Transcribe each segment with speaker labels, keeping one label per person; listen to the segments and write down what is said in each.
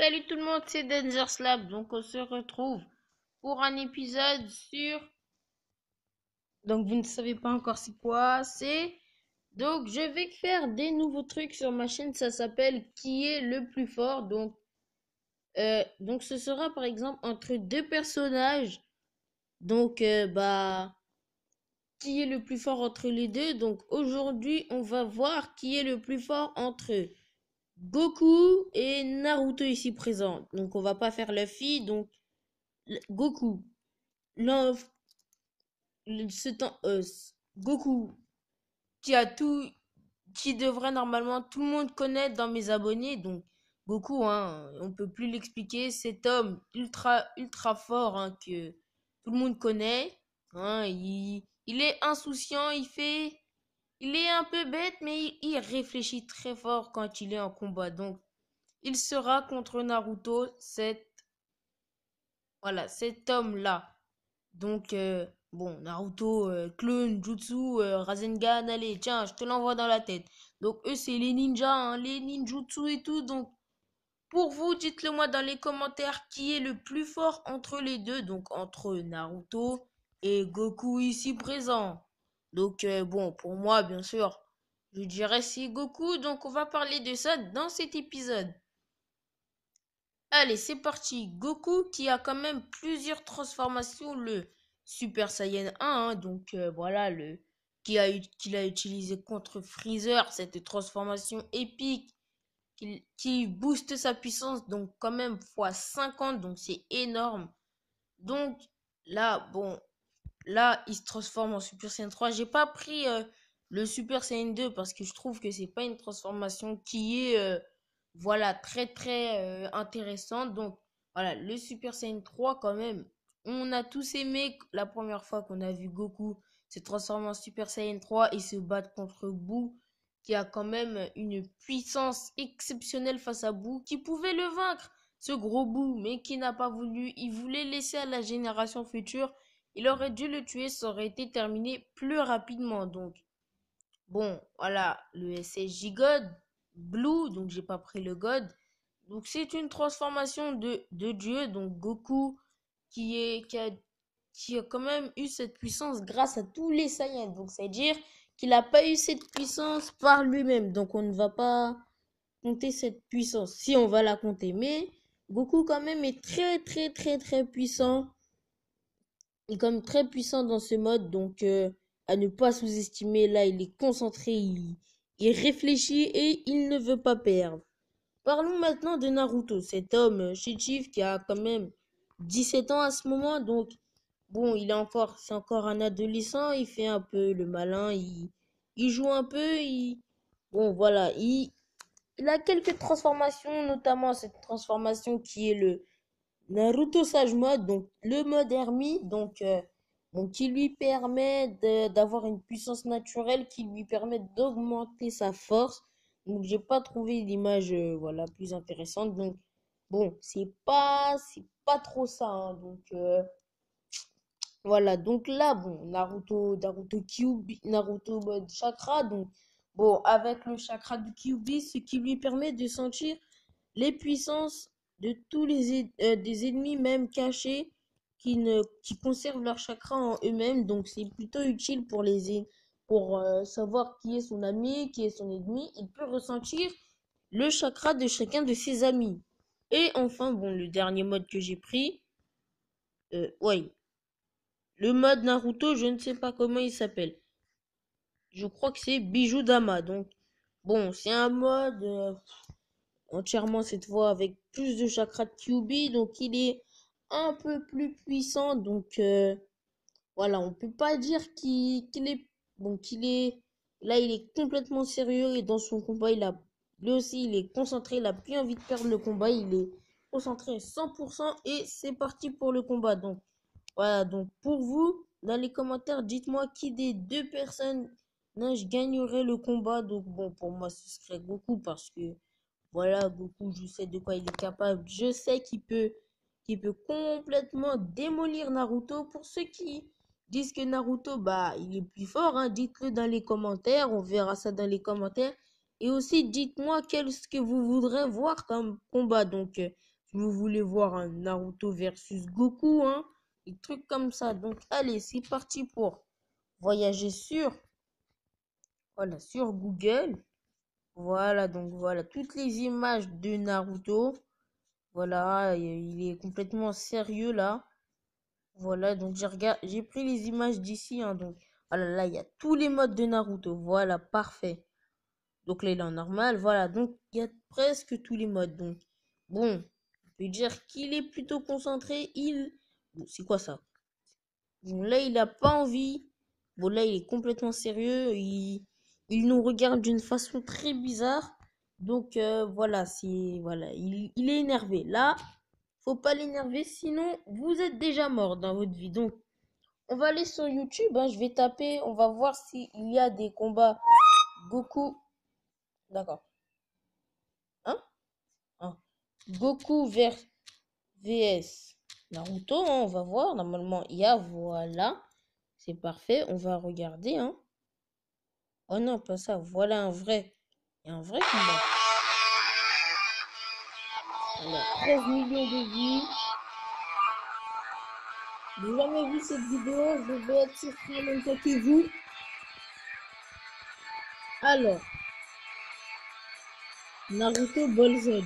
Speaker 1: Salut tout le monde, c'est Danger Slab. Donc on se retrouve pour un épisode sur... Donc vous ne savez pas encore c'est quoi, c'est... Donc je vais faire des nouveaux trucs sur ma chaîne, ça s'appelle Qui est le plus fort. Donc ce sera par exemple entre deux personnages. Donc qui est le plus fort entre les deux. Donc aujourd'hui on va voir qui est le plus fort entre Goku et Naruto ici présent. Donc on va pas faire la fille, donc Goku. L'un, Goku, qui a tout, qui devrait normalement tout le monde connaître dans mes abonnés. Donc, Goku, hein, on peut plus l'expliquer. Cet homme ultra fort, hein, que tout le monde connaît. Hein, il est insouciant, il est un peu bête, mais il réfléchit très fort quand il est en combat. Donc, il sera contre Naruto, cet homme-là. Bon, Naruto, clone, jutsu, Rasengan, allez, tiens, je te l'envoie dans la tête. Donc, eux, c'est les ninjas, hein, les ninjutsu et tout. Donc, pour vous, dites-le moi dans les commentaires qui est le plus fort entre les deux. Donc, entre Naruto et Goku ici présent. Bon, pour moi, bien sûr, je dirais c'est Goku. Donc, on va parler de ça dans cet épisode. Allez, c'est parti. Goku qui a quand même plusieurs transformations, le Super Saiyan 1, hein, voilà, qu'il a utilisé contre Freezer, cette transformation épique qui booste sa puissance, donc quand même fois 50, donc c'est énorme. Donc là, il se transforme en Super Saiyan 3. J'ai pas pris le Super Saiyan 2 parce que je trouve que c'est pas une transformation qui est voilà très intéressante. Donc voilà, le Super Saiyan 3 quand même. On a tous aimé la première fois qu'on a vu Goku se transformer en Super Saiyan 3 et se battre contre Boo qui a quand même une puissance exceptionnelle face à Boo qui pouvait le vaincre, ce gros Boo, mais qui n'a pas voulu. Il voulait laisser à la génération future. Il aurait dû le tuer, ça aurait été terminé plus rapidement. Donc, bon, voilà, le SSJ God, Blue, donc j'ai pas pris le God. Donc, c'est une transformation de Dieu, donc Goku, qui est, qui a quand même eu cette puissance grâce à tous les Saiyans. Donc, c'est-à-dire qu'il n'a pas eu cette puissance par lui-même. Donc, on ne va pas compter cette puissance. Si, on va la compter. Mais Goku, quand même, est très puissant est quand même très puissant dans ce mode, à ne pas sous-estimer. Là, il est concentré, il réfléchit et il ne veut pas perdre. Parlons maintenant de Naruto, cet homme chétif qui a quand même 17 ans à ce moment, donc bon, c'est encore un adolescent, il fait un peu le malin, il joue un peu, bon voilà, il a quelques transformations, notamment cette transformation qui est le Naruto Sage Mode, donc le mode Hermie, qui lui permet d'avoir une puissance naturelle qui lui permet d'augmenter sa force. Donc j'ai pas trouvé l'image voilà plus intéressante. Donc bon, c'est pas trop ça, hein. Voilà, donc là bon, Naruto Kyuubi, Naruto mode chakra, donc bon avec le chakra du Kyuubi, ce qui lui permet de sentir les puissances de tous des ennemis même cachés qui conservent leur chakra en eux-mêmes. Donc c'est plutôt utile pour savoir qui est son ami, qui est son ennemi. Il peut ressentir le chakra de chacun de ses amis. Et enfin, bon, le dernier mode que j'ai pris, ouais, le mode Naruto, je ne sais pas comment il s'appelle. Je crois que c'est Bijou Dama. Donc bon, c'est un mode entièrement cette fois avec plus de chakras de Kyuubi, donc il est un peu plus puissant. Voilà, on peut pas dire qu'il est bon, qu'il est là, il est complètement sérieux et dans son combat, lui aussi, il est concentré, il a plus envie de perdre le combat, il est concentré à 100% et c'est parti pour le combat. Donc voilà, donc pour vous, dans les commentaires, dites-moi qui des deux personnes je gagnerait le combat. Donc bon, pour moi, ce serait Goku parce que voilà, Goku, je sais de quoi il est capable. Je sais qu'il peut complètement démolir Naruto. Pour ceux qui disent que Naruto, bah, il est plus fort, hein, dites-le dans les commentaires. On verra ça dans les commentaires. Et aussi, dites-ce que vous voudrez voir comme combat. Si vous voulez voir un Naruto versus Goku, hein, des trucs comme ça. Donc, allez, c'est parti pour voyager voilà, sur Google. Voilà, donc voilà, toutes les images de Naruto. Voilà, il est complètement sérieux là. Voilà, donc j'ai pris les images d'ici, hein, donc voilà, là, il y a tous les modes de Naruto. Voilà, parfait. Donc là, il est en normal. Voilà, donc il y a presque tous les modes. Donc, bon, on peut dire qu'il est plutôt concentré. Bon, c'est quoi ça? Bon, là, il a pas envie. Bon, là, il est complètement sérieux. Il nous regarde d'une façon très bizarre. Donc, voilà, il est énervé. Là, faut pas l'énerver, sinon vous êtes déjà mort dans votre vie. Donc, on va aller sur YouTube, hein, je vais taper, on va voir s'il y a des combats Goku. D'accord. Hein? Hein. Goku vs Naruto, hein, on va voir. Normalement, il y a, voilà. C'est parfait, on va regarder, hein. Oh non, pas ça. Voilà un vrai. Il y a un vrai combat. Alors, 13 millions de vues. J'ai jamais vu cette vidéo, je vais être surpris en même temps que vous. Alors, Naruto Ball Z.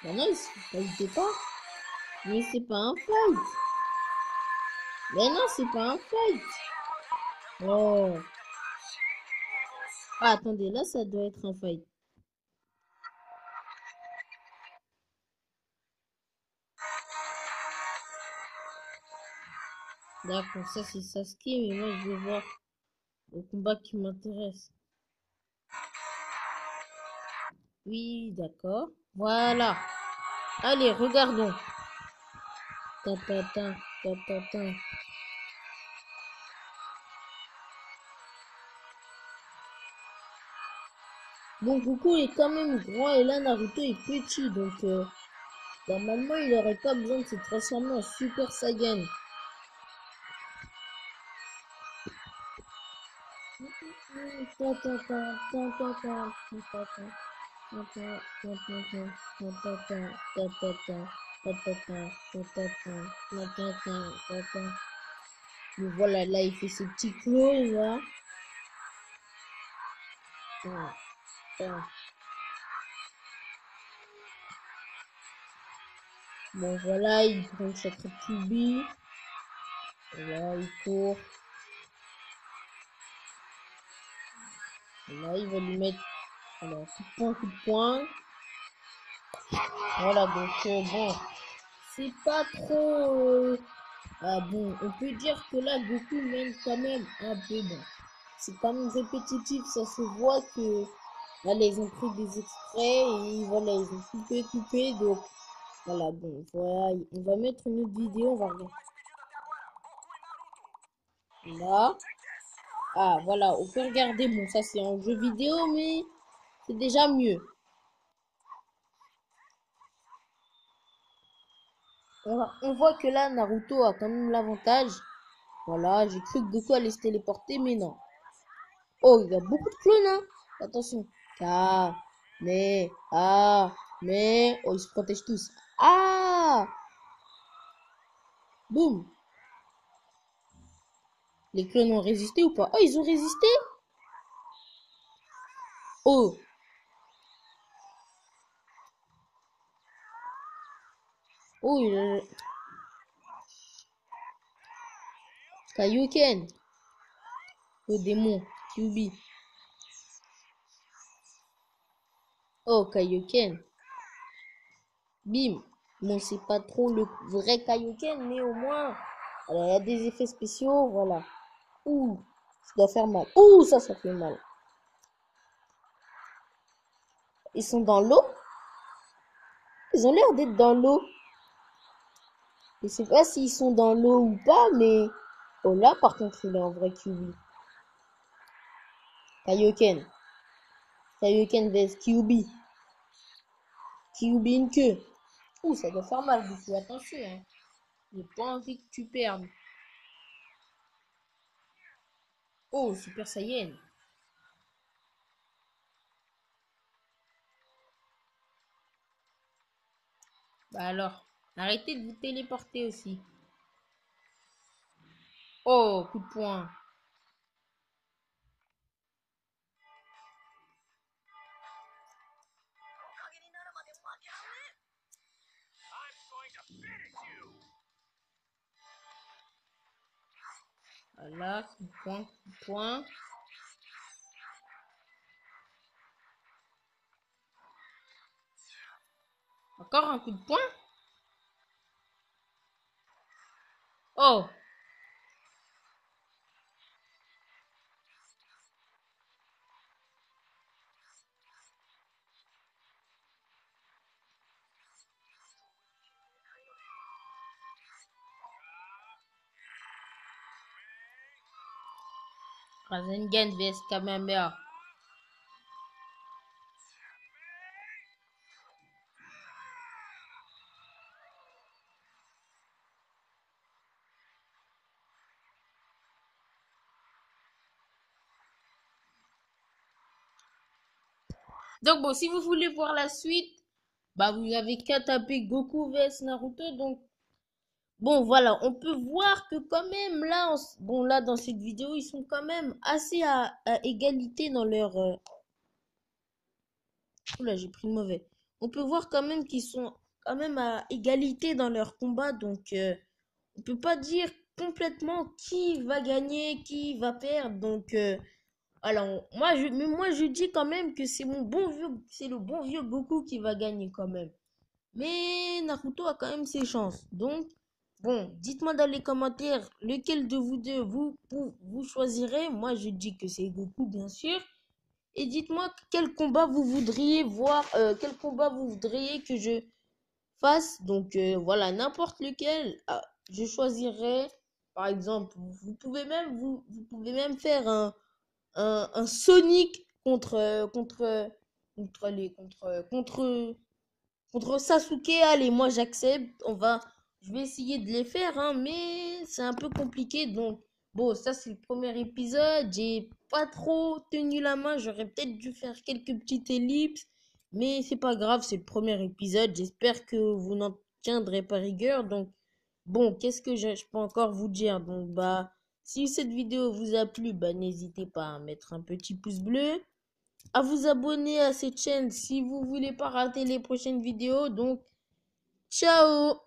Speaker 1: Bah non, il était pas. Mais c'est pas un fight. Mais non, c'est pas un fight. Oh. Ah, attendez, là, ça doit être un fight. D'accord, ça c'est Sasuke, mais moi je vais voir le combat qui m'intéresse. Oui, d'accord. Voilà. Allez, regardons. Ta ta ta ta ta ta. Bon, Goku est quand même grand et là Naruto est petit, donc normalement il aurait pas besoin de se transformer en Super Saiyan. Ta ta ta ta ta ta ta ta. Mais voilà, là, il fait ses petits clowns, là. Bon, voilà, il prend sa Kyuubi. Là, il court. Là, il va lui mettre, alors, coup de poing. Voilà, donc, bon, c'est pas trop... Ah bon, on peut dire que là, Goku mène quand même un peu bon. C'est quand même répétitif, ça se voit que voilà, ils ont pris des extraits et voilà, ils ont coupé, donc voilà, bon, voilà, on va mettre une autre vidéo, on va regarder. Là, ah voilà, on peut regarder, bon, ça c'est en jeu vidéo, mais c'est déjà mieux. On voit que là, Naruto a quand même l'avantage. Voilà, j'ai cru que Goku allait se téléporter, mais non. Oh, il y a beaucoup de clones, hein. Attention. Mais. Oh, ils se protègent tous. Ah! Boum. Les clones ont résisté ou pas? Oh, ils ont résisté? Oh. Oh, Kaioken. Oh, démon. Kyuubi. Oh, Kaioken. Bim. Bon, c'est pas trop le vrai Kaioken, mais au moins, il y a des effets spéciaux, voilà. Ouh, ça doit faire mal. Ouh, ça fait mal. Ils sont dans l'eau? Ils ont l'air d'être dans l'eau. Je sais pas s'ils sont dans l'eau ou pas, mais... Oh là, par contre, il est en vrai Kyuubi. Kaioken. Kaioken vs Kyuubi. Kyuubi une queue. Ouh, ça doit faire mal, beaucoup. Attention, hein. J'ai pas envie que tu perdes. Oh, Super Saiyan. Bah alors, arrêtez de vous téléporter aussi. Oh, coup de poing. Voilà, coup de poing, coup de poing. Encore un coup de poing. Oh, Rasengan vs Kamehameha. Donc bon, si vous voulez voir la suite, bah vous avez qu'à taper Goku vs Naruto. Donc bon, voilà, on peut voir que quand même là, bon là dans cette vidéo, ils sont quand même assez à égalité dans leur. Oula, j'ai pris le mauvais. On peut voir quand même qu'ils sont quand même à égalité dans leur combat. Donc on peut pas dire complètement qui va gagner, qui va perdre. Donc alors moi je dis quand même que c'est le bon vieux Goku qui va gagner quand même. Mais Naruto a quand même ses chances. Donc, bon, dites-moi dans les commentaires lequel de vous deux vous choisirez. Moi, je dis que c'est Goku, bien sûr. Et dites-moi quel combat vous voudriez voir, quel combat vous voudriez que je fasse. Donc, voilà, n'importe lequel. Ah, je choisirais, par exemple, vous pouvez même faire un Sonic contre Sasuke, allez, moi j'accepte. Je vais essayer de les faire, hein, mais c'est un peu compliqué. Donc, bon, ça c'est le premier épisode. J'ai pas trop tenu la main. J'aurais peut-être dû faire quelques petites ellipses, mais c'est pas grave, c'est le premier épisode. J'espère que vous n'en tiendrez pas rigueur. Donc, bon, qu'est-ce que je peux encore vous dire? Donc, bah, si cette vidéo vous a plu, bah, n'hésitez pas à mettre un petit pouce bleu, à vous abonner à cette chaîne si vous voulez pas rater les prochaines vidéos. Donc, ciao!